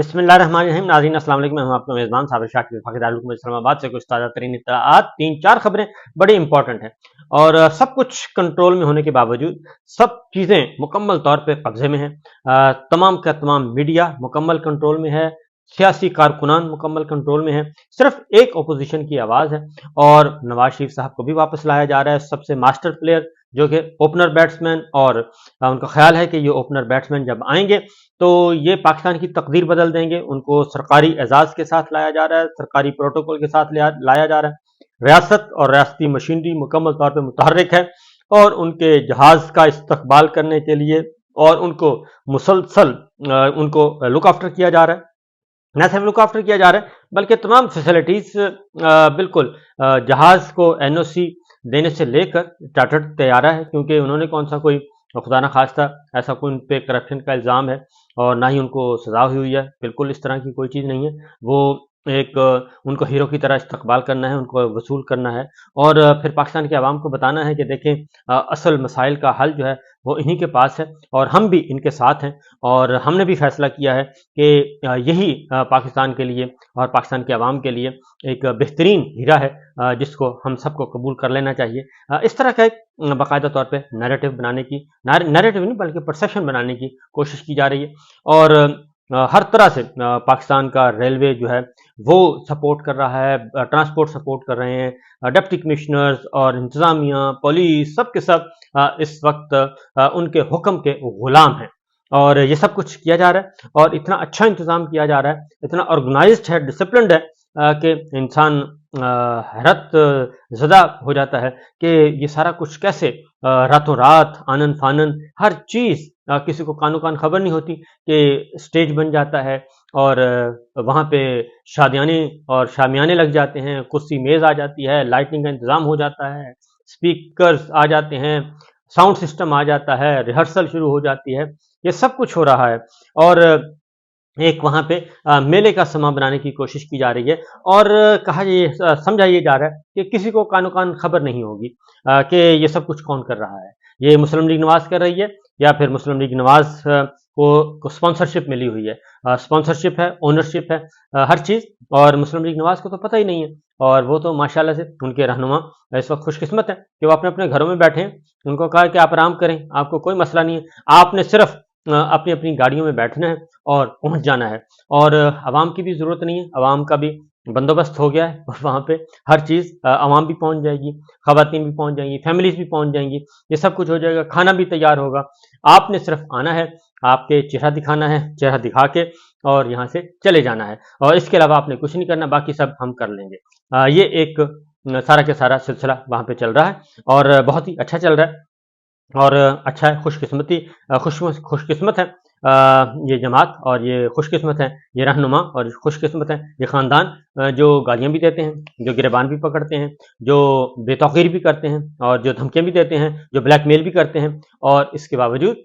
बिस्मिल्लाहिर्रहमानिर्रहीम। नाज़रीन अस्सलाम वालेकुम। मैं हूं आपका मेज़बान साबिर शाकिर वफाकी दारुल इस्लामाबाद से कुछ ताज़ा तरीन इत्तलाआत। 3-4 खबरें बड़ी इंपॉर्टेंट हैं और सब कुछ कंट्रोल में होने के बावजूद सब चीज़ें मुकम्मल तौर पे कब्जे में हैं। तमाम का तमाम मीडिया मुकम्मल कंट्रोल में है, सियासी कारकुनान मुकम्मल कंट्रोल में है, सिर्फ एक अपोजिशन की आवाज़ है और नवाज शरीफ साहब को भी वापस लाया जा रहा है, सबसे मास्टर प्लेयर जो कि ओपनर बैट्समैन। और उनका ख्याल है कि ये ओपनर बैट्समैन जब आएंगे तो ये पाकिस्तान की तकदीर बदल देंगे। उनको सरकारी एजाज़ के साथ लाया जा रहा है, सरकारी प्रोटोकॉल के साथ लाया जा रहा है। रियासत और रियासती मशीनरी मुकम्मल तौर पर मुतहर्रिक है और उनके जहाज़ का इस्तकबाल करने के लिए और उनको मुसलसल उनको लुक आफ्टर किया जा रहा है। न सिर्फ लुक आफ्टर किया जा रहा है बल्कि तमाम फैसिलिटीज़ बिल्कुल जहाज़ को एनओसी देने से लेकर चार्टर्ड तैयारा है, क्योंकि उन्होंने कौन सा कोई खुदा न खास्ता ऐसा कोई उन पर करप्शन का इल्ज़ाम है और ना ही उनको सज़ा हुई है। बिल्कुल इस तरह की कोई चीज़ नहीं है। वो एक उनको हीरो की तरह इस्तकबाल करना है, उनको वसूल करना है और फिर पाकिस्तान के अवाम को बताना है कि देखें असल मसाइल का हल जो है वो इन्हीं के पास है और हम भी इनके साथ हैं। और हमने भी फैसला किया है कि यही पाकिस्तान के लिए और पाकिस्तान के अवाम के लिए एक बेहतरीन हीरा है जिसको हम सबको कबूल कर लेना चाहिए। इस तरह का एक बाकायदा तौर पे नैरेटिव बनाने की, नैरेटिव नहीं बल्कि परसेप्शन बनाने की कोशिश की जा रही है और हर तरह से पाकिस्तान का रेलवे जो है वो सपोर्ट कर रहा है, ट्रांसपोर्ट सपोर्ट कर रहे हैं, डिप्टी कमिश्नर्स और इंतज़ामिया, पुलिस सब के सब इस वक्त उनके हुक्म के गुलाम हैं और ये सब कुछ किया जा रहा है और इतना अच्छा इंतज़ाम किया जा रहा है, इतना ऑर्गेनाइज्ड है, डिसिप्लिन्ड है कि इंसान हैरत ज़दा हो जाता है कि ये सारा कुछ कैसे रातों रात आनन फानन हर चीज़ किसी को कानो कान खबर नहीं होती कि स्टेज बन जाता है और वहाँ पे शादियाने और शामियाने लग जाते हैं, कुर्सी मेज़ आ जाती है, लाइटिंग का इंतज़ाम हो जाता है, स्पीकर्स आ जाते हैं, साउंड सिस्टम आ जाता है, रिहर्सल शुरू हो जाती है। ये सब कुछ हो रहा है और एक वहाँ पे मेले का समा बनाने की कोशिश की जा रही है और समझा ये जा रहा है कि किसी को कानो कान खबर नहीं होगी कि ये सब कुछ कौन कर रहा है। ये मुस्लिम लीग नवाज कर रही है या फिर मुस्लिम लीग नवाज को स्पॉन्सरशिप मिली हुई है। स्पॉन्सरशिप है, ओनरशिप है, हर चीज़। और मुस्लिम लीग नवाज को तो पता ही नहीं है और वो तो माशाल्लाह से उनके रहनुमा इस वक्त खुशकिस्मत है कि वो अपने अपने घरों में बैठे हैं। उनको कहा कि आप आराम करें, आपको कोई मसला नहीं है, आपने सिर्फ अपनी अपनी गाड़ियों में बैठना है और पहुंच जाना है और आवाम की भी ज़रूरत नहीं है, आवाम का भी बंदोबस्त हो गया है और वहाँ पे हर चीज़ आवाम भी पहुंच जाएगी, ख़वातीन भी पहुंच जाएंगी, फैमिलीज भी पहुंच जाएंगी, ये सब कुछ हो जाएगा, खाना भी तैयार होगा। आपने सिर्फ आना है, आपके चेहरा दिखाना है, चेहरा दिखा के और यहाँ से चले जाना है और इसके अलावा आपने कुछ नहीं करना, बाकी सब हम कर लेंगे। ये एक सारा के सारा सिलसिला वहाँ पे चल रहा है और बहुत ही अच्छा चल रहा है और अच्छा है, खुशकिस्मत है ये जमात और ये खुशकिस्मत है ये रहनुमा और खुशकिस्मत है ये ख़ानदान जो गालियाँ भी देते हैं, जो गिरबान भी पकड़ते हैं, जो बेतौकीर भी करते हैं और जो धमकियाँ भी देते हैं, जो ब्लैकमेल भी करते हैं और इसके बावजूद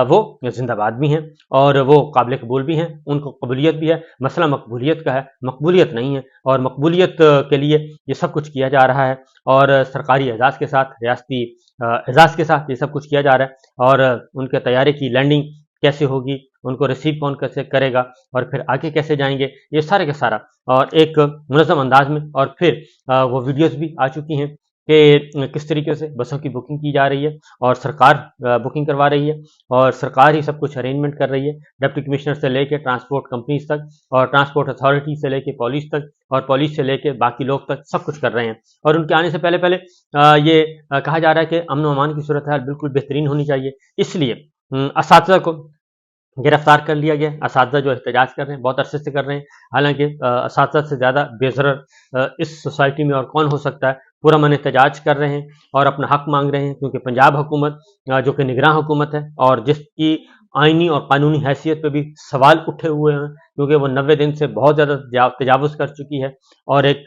वो जिंदाबाद भी हैं और वो काबिल कबूल भी हैं, उनको कबूलियत भी है। मसला मकबूलियत का है, मकबूलियत नहीं है और मकबूलियत के लिए ये सब कुछ किया जा रहा है और सरकारी एजाज़ के साथ, रियासती एजाज़ के साथ ये सब कुछ किया जा रहा है और उनके तैयारे की लैंडिंग कैसे होगी, उनको रिसीव कौन कैसे करेगा और फिर आगे कैसे जाएंगे, ये सारे का सारा और एक मुनज़्ज़म अंदाज में। और फिर वो वीडियोस भी आ चुकी हैं कि किस तरीके से बसों की बुकिंग की जा रही है और सरकार बुकिंग करवा रही है और सरकार ही सब कुछ अरेंजमेंट कर रही है, डिप्टी कमिश्नर से लेके ट्रांसपोर्ट कंपनीज तक और ट्रांसपोर्ट अथॉरिटी से लेके पुलिस तक और पुलिस से लेके बाकी लोग तक सब कुछ कर रहे हैं। और उनके आने से पहले पहले ये कहा जा रहा है कि अमन व अमान की सूरत हाल बिल्कुल बेहतरीन होनी चाहिए, इसलिए असातिज़ा को गिरफ्तार कर लिया गया। असातिज़ा जो एहतजाज कर रहे हैं, बहुत अरसे से कर रहे हैं, हालांकि असातिज़ा से ज़्यादा बेज़रर इस सोसाइटी में और कौन हो सकता है। पूरा मन एहतजाज कर रहे हैं और अपना हक मांग रहे हैं, क्योंकि पंजाब हुकूमत जो कि निगरान हुकूमत है और जिसकी आइनी और कानूनी हैसियत पे भी सवाल उठे हुए हैं, क्योंकि वो 90 दिन से बहुत ज़्यादा तजावुज़ कर चुकी है और एक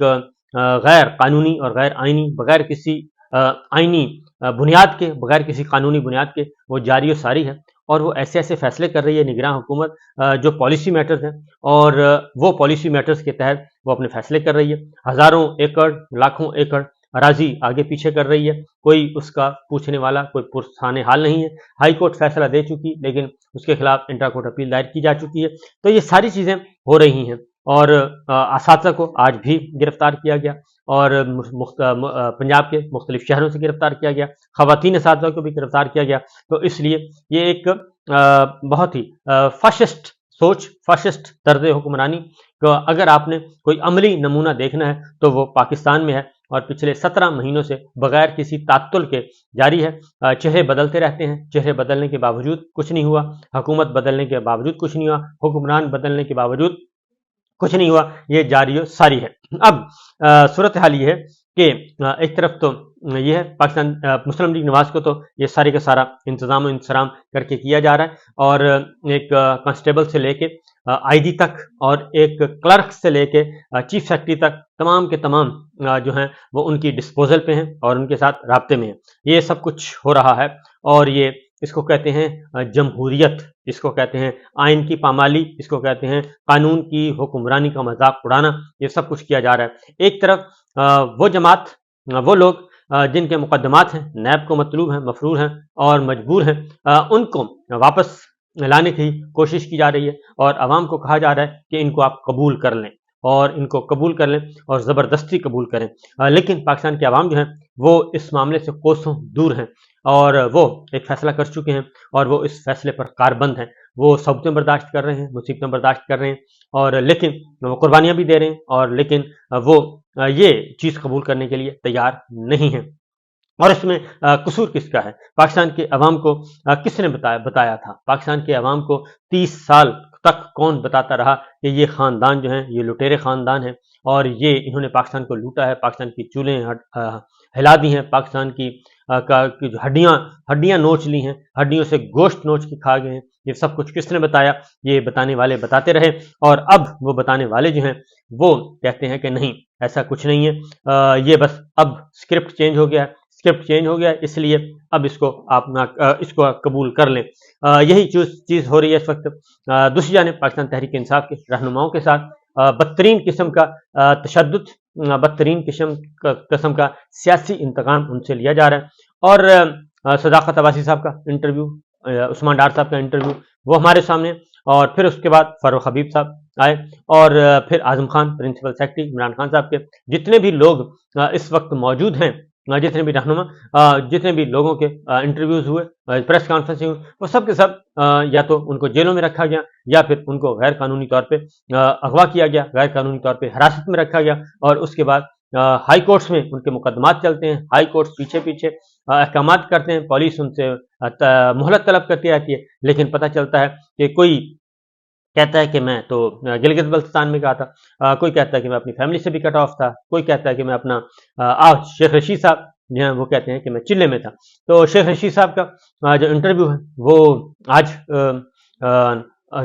गैर कानूनी और गैर आइनी, बगैर किसी आइनी बुनियाद के, बगैर किसी कानूनी बुनियाद के वो जारी और सारी है और वो ऐसे ऐसे फैसले कर रही है निगरान हुकूमत जो पॉलिसी मैटर्स हैं और वो पॉलिसी मैटर्स के तहत वो अपने फैसले कर रही है। हज़ारों एकड़, लाखों एकड़ अराजी आगे पीछे कर रही है, कोई उसका पूछने वाला, कोई पुरसाने हाल नहीं है। हाई कोर्ट फैसला दे चुकी, लेकिन उसके खिलाफ इंट्रा कोर्ट अपील दायर की जा चुकी है। तो ये सारी चीज़ें हो रही हैं। और असातिज़ा को आज भी गिरफ्तार किया गया और पंजाब के मुख्तलिफ शहरों से गिरफ्तार किया गया, ख़वातीन असातिज़ा को भी गिरफ्तार किया गया। तो इसलिए ये एक बहुत ही फाशिस्ट सोच, फाशिस्ट तर्ज हुक्मरानी को अगर आपने कोई अमली नमूना देखना है तो वो पाकिस्तान में है, और पिछले 17 महीनों से बगैर किसी तात्तुल के जारी है। चेहरे बदलते रहते हैं, चेहरे बदलने के बावजूद कुछ नहीं हुआ, हुकूमत बदलने के बावजूद कुछ नहीं हुआ, हुक्मरान बदलने के बावजूद कुछ नहीं हुआ, ये जारी सारी है। अब सूरत हाल ये है कि एक तरफ तो ये है पाकिस्तान मुस्लिम लीग नवाज को तो ये सारे का सारा इंतजाम इंतजाम करके किया जा रहा है, और एक कांस्टेबल से लेके आईजी तक और एक क्लर्क से लेके चीफ सेक्रेटरी तक तमाम के तमाम जो हैं वो उनकी डिस्पोजल पे हैं और उनके साथ राब्ते में हैं। ये सब कुछ हो रहा है, और ये इसको कहते हैं जमहूरियत, इसको कहते हैं आइन की पामाली, इसको कहते हैं कानून की हुक्मरानी का मजाक उड़ाना। ये सब कुछ किया जा रहा है। एक तरफ वो जमात, वो लोग जिनके मुकदमात हैं, नैब को मतलूब हैं, मफरूर हैं और मजबूर हैं, उनको वापस लाने की कोशिश की जा रही है, और आवाम को कहा जा रहा है कि इनको आप कबूल कर लें, और इनको कबूल कर लें और ज़बरदस्ती कबूल करें। लेकिन पाकिस्तान के आवाम जो हैं वो इस मामले से कोसों दूर हैं, और वो एक फ़ैसला कर चुके हैं, और वो इस फैसले पर कारबंद हैं। वो सबूतें बर्दाश्त कर रहे हैं, मुसीबतें बर्दाश्त कर रहे हैं, और लेकिन वो कुर्बानियाँ भी दे रहे हैं, और लेकिन वो ये चीज़ कबूल करने के लिए तैयार नहीं हैं। और इसमें कसूर किसका है? पाकिस्तान के अवाम को किसने बताया था? पाकिस्तान के अवाम को 30 साल तक कौन बताता रहा कि ये ख़ानदान जो है ये लुटेरे ख़ानदान है, और ये इन्होंने पाकिस्तान को लूटा है, पाकिस्तान की चूल्हें हिला दी हैं, पाकिस्तान की की जो हड्डियाँ नोच ली हैं, हड्डियों से गोश्त नोच के खा गए हैं। ये सब कुछ किसने बताया? ये बताने वाले बताते रहे, और अब वो बताने वाले जो हैं वो कहते हैं कि नहीं, ऐसा कुछ नहीं है, ये बस अब स्क्रिप्ट चेंज हो गया है, स्क्रिप्ट चेंज हो गया है, इसलिए अब इसको आप इसको कबूल कर लें। यही चीज़ हो रही है इस वक्त। दूसरी जानिब पाकिस्तान तहरीक इंसाफ के रहनुमाओं के साथ बदतरीन किस्म का तशद्दुद, बदतरीन किस्म का सियासी इंतकाम उनसे लिया जा रहा है। और सदाकत अब्बासी साहब का इंटरव्यू, उस्मान डार साहब का इंटरव्यू, वो हमारे सामने, और फिर उसके बाद फारूक हबीब साहब आए, और फिर आजम खान प्रिंसिपल सेक्रेटरी, इमरान खान साहब के जितने भी लोग इस वक्त मौजूद हैं, जितने भी रहनुमा, जितने भी लोगों के इंटरव्यूज़ हुए, प्रेस कॉन्फ्रेंस हुई, वो सब के सब या तो उनको जेलों में रखा गया, या फिर उनको गैर कानूनी तौर पे अगवा किया गया, गैर कानूनी तौर पे हिरासत में रखा गया, और उसके बाद हाई कोर्ट्स में उनके मुकदमात चलते हैं, हाई कोर्ट्स पीछे पीछे अहकामात करते हैं, पुलिस उनसे मोहलत तलब करती रहती है, लेकिन पता चलता है कि कोई कहता है कि मैं तो गिलगित बल्तिस्तान में गया था, कोई कहता है कि मैं अपनी फैमिली से भी कट ऑफ था, कोई कहता है कि मैं अपना आज शेख रशीद साहब जो हैं वो कहते हैं कि मैं चिल्ले में था। तो शेख रशीद साहब का जो इंटरव्यू है वो आज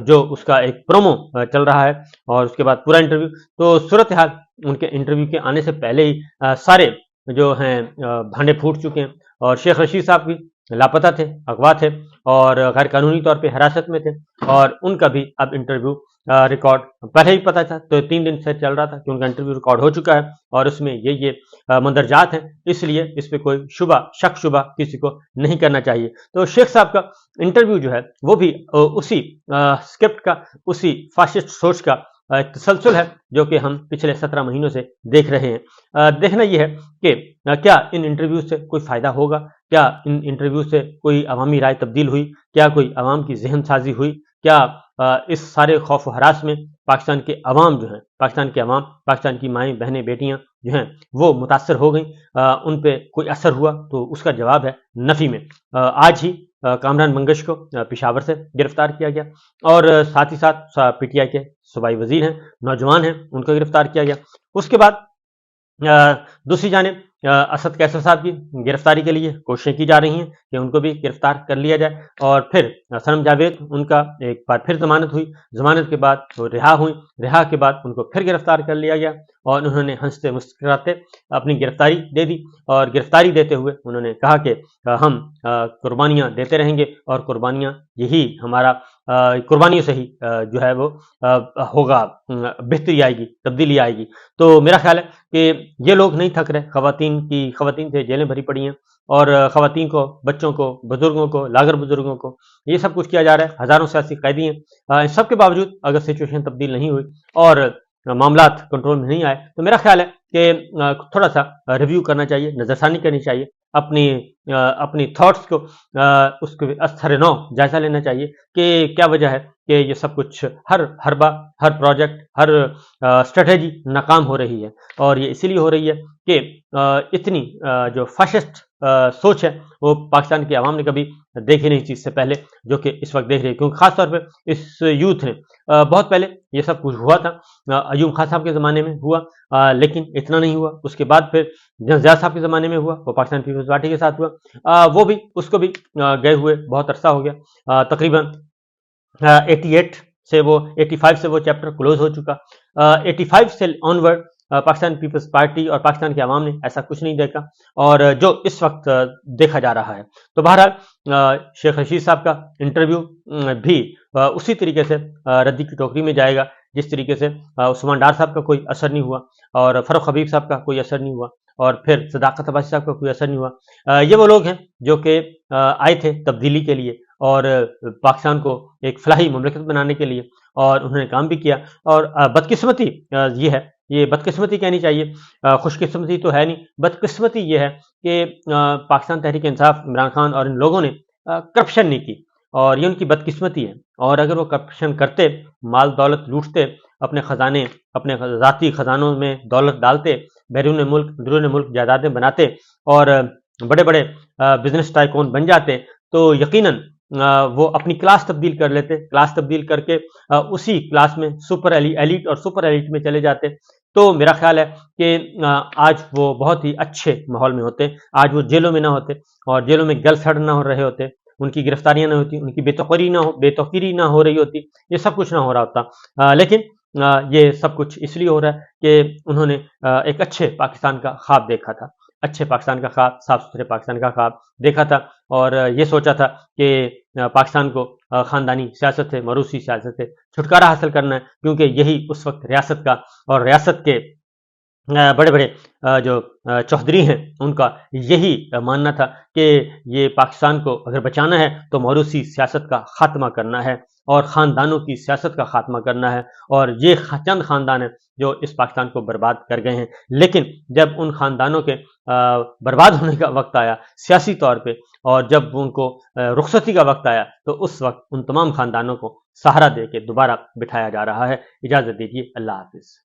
जो उसका एक प्रोमो चल रहा है, और उसके बाद पूरा इंटरव्यू, तो सूरत हाल उनके इंटरव्यू के आने से पहले ही सारे जो हैं भांडे फूट चुके हैं, और शेख रशीद साहब भी लापता थे, अगवा थे, और गैर कानूनी तौर पे हिरासत में थे, और उनका भी अब इंटरव्यू रिकॉर्ड पहले ही पता था, तो 3 दिन से चल रहा था कि उनका इंटरव्यू रिकॉर्ड हो चुका है, और उसमें ये मंदरजात हैं, इसलिए इस पर कोई शक शुबा किसी को नहीं करना चाहिए। तो शेख साहब का इंटरव्यू जो है वो भी उसी स्क्रिप्ट का, उसी फाशिस्ट सोच का एक तसलसल है, जो कि हम पिछले 17 महीनों से देख रहे हैं। देखना यह है कि क्या इन इंटरव्यू से कोई फ़ायदा होगा, क्या इन इंटरव्यू से कोई अवामी राय तब्दील हुई, क्या कोई अवाम की जहन साजी हुई, क्या इस सारे खौफ हरास में पाकिस्तान के अवाम जो हैं, पाकिस्तान के अवाम, पाकिस्तान की माएँ बहनें बेटियाँ जो हैं वो मुतासर हो गई, उन पे कोई असर हुआ? तो उसका जवाब है नफ़ी में। आज ही कामरान मंगश को पेशावर से गिरफ्तार किया गया, और साथ ही साथ पीटीआई के सूबाई वजीर हैं, नौजवान हैं, उनको गिरफ्तार किया गया। उसके बाद दूसरी जानिब असद कैसर साहब की गिरफ्तारी के लिए कोशिशें की जा रही हैं कि उनको भी गिरफ्तार कर लिया जाए, और फिर सनम जावेद, उनका एक बार फिर जमानत हुई, जमानत के बाद वो रिहा हुई, रिहा के बाद उनको फिर गिरफ्तार कर लिया गया, اور انہوں نے ہنستے مسکراتے اپنی گرفتاری دے دی، اور گرفتاری دیتے ہوئے انہوں نے کہا کہ ہم قربانیاں دیتے رہیں گے، اور قربانیاں یہی ہمارا قربانیوں سے ہی جو ہے وہ ہوگا، بہتری آئے گی، تبدیلی آئے گی۔ تو میرا خیال ہے کہ یہ لوگ نہیں تھک رہے، خواتین سے جیلیں بھری پڑی ہیں، اور خواتین کو، بچوں کو، بزرگوں کو، لاغر بزرگوں کو یہ سب کچھ کیا جا رہا ہے، ہزاروں سیاسی قیدی ہیں۔ ان سب کے باوجود اگر سچویشن تبدیل نہیں ہوئی اور معاملات کنٹرول میں نہیں آئے، تو میرا خیال ہے کہ تھوڑا سا ریویو کرنا چاہیے، نظر ثانی کرنی چاہیے، اپنی تھاٹس کو، اس کے اثر نو جائزہ لینا چاہیے کہ کیا وجہ ہے کہ یہ سب کچھ، ہر حربہ، ہر پروجیکٹ، ہر اسٹریٹجی ناکام ہو رہی ہے، اور یہ اسی لیے ہو رہی ہے کہ اتنی جو فاشسٹ سوچ ہے وہ پاکستان کی عوام نے کبھی دیکھی نہیں تھی اس سے پہلے، جو کہ اس وقت دیکھ رہی ہے، کیونکہ خاص طور پہ اس یوتھ نے، بہت پہلے یہ سب کچھ ہوا تھا، ایوب خان صاحب کے زمانے میں ہوا، لیکن اتنا نہیں ہوا۔ اس کے بعد پھر زیاد صاحب کے زمانے میں ہوا، وہ پاکستان پیپلز پارٹی کے ساتھ ہوا، وہ بھی، اس کو بھی گئے ہوئے بہت عرصہ ہو گیا، تقریباً 85 سے وہ چیپٹر کلوز ہو چکا۔ 85 سے آن ورڈ پاکستان پیپلز پارٹی اور پاکستان کی عوام نے ایسا کچھ نہیں دیکھا، اور جو اس وقت دیکھا جا رہا ہے۔ تو بہرحال شیخ رشید صاحب کا انٹرویو بھی اسی طریقے سے ردی کی ٹوکری میں جائے گا، جس طریقے سے عثمان ڈار صاحب کا کوئی اثر نہیں ہوا، اور فاروق حبیب صاحب کا کوئی اثر نہیں ہوا، اور پھر صداقت عباسی صاحب کا کوئی اثر نہیں ہوا۔ یہ وہ لوگ ہیں جو کہ آئے تھے تبدیلی کے لیے، اور پاکستان کو ایک فلاحی مملکت بنانے کے لیے، اور انہوں نے کام بھی کیا۔ اور بدقسمتی یہ ہے، یہ بدقسمتی کہنی چاہیے، خوش قسمتی تو ہے نہیں، بدقسمتی یہ ہے کہ پاکستان تحریک انصاف، عمران خان اور ان لوگوں نے کرپشن نہیں کی، اور یہ ان کی بدقسمتی ہے۔ اور اگر وہ کرپشن کرتے، مال دولت لوٹتے، اپنے خزانے، اپنے ذاتی خزانوں میں دولت ڈالتے، بیرون ملک، اندرون ملک جائیدادیں بناتے، اور بڑے بڑے بزنس ٹائکون بن جاتے، تو یقیناً وہ اپنی کلاس تبدیل کر لیتے، کلاس تبدیل کر کے اسی کلاس میں سپر ایلیٹ اور سپر ایلیٹ میں چلے جاتے۔ تو میرا خیال ہے کہ آج وہ بہت ہی اچھے ماحول میں ہوتے، آج وہ جیلوں میں نہ ہوتے، اور جیلوں میں گل سڑ نہ ہو رہے ہوتے، ان کی گرفتاریاں نہ ہوتی، ان کی بے توقیری نہ ہو رہی ہوتی، یہ سب کچھ نہ ہو رہا ہوتا۔ لیکن یہ سب کچھ اس لیے ہو رہا ہے کہ انہوں نے ایک اچھے پاکستان کا خواب دیکھا تھا، اچھے پاکستان کا خواب، صاف ستھرے پاکستان کا خواب دیکھا تھا، اور یہ سوچا تھا کہ پاکستان کو خاندانی سیاست سے، موروثی سیاست سے چھٹکارا حاصل کرنا ہے، کیونکہ یہی اس وقت ریاست کا، اور ریاست کے بڑے بڑے جو چوہدری ہیں، ان کا یہی ماننا تھا کہ یہ پاکستان کو اگر بچانا ہے تو موروثی سیاست کا خاتمہ کرنا ہے، اور خاندانوں کی سیاست کا خاتمہ کرنا ہے، اور یہ چند خاندان ہیں جو اس پاکستان کو برباد کر گئے ہیں۔ لیکن جب ان خاندانوں کے برباد ہونے کا وقت آیا سیاسی طور پہ، اور جب ان کو رخصتی کا وقت آیا، تو اس وقت ان تمام خاندانوں کو سہارا دے کے دوبارہ بٹھایا جا رہا ہے۔ اجازت دیجیے، اللہ حافظ۔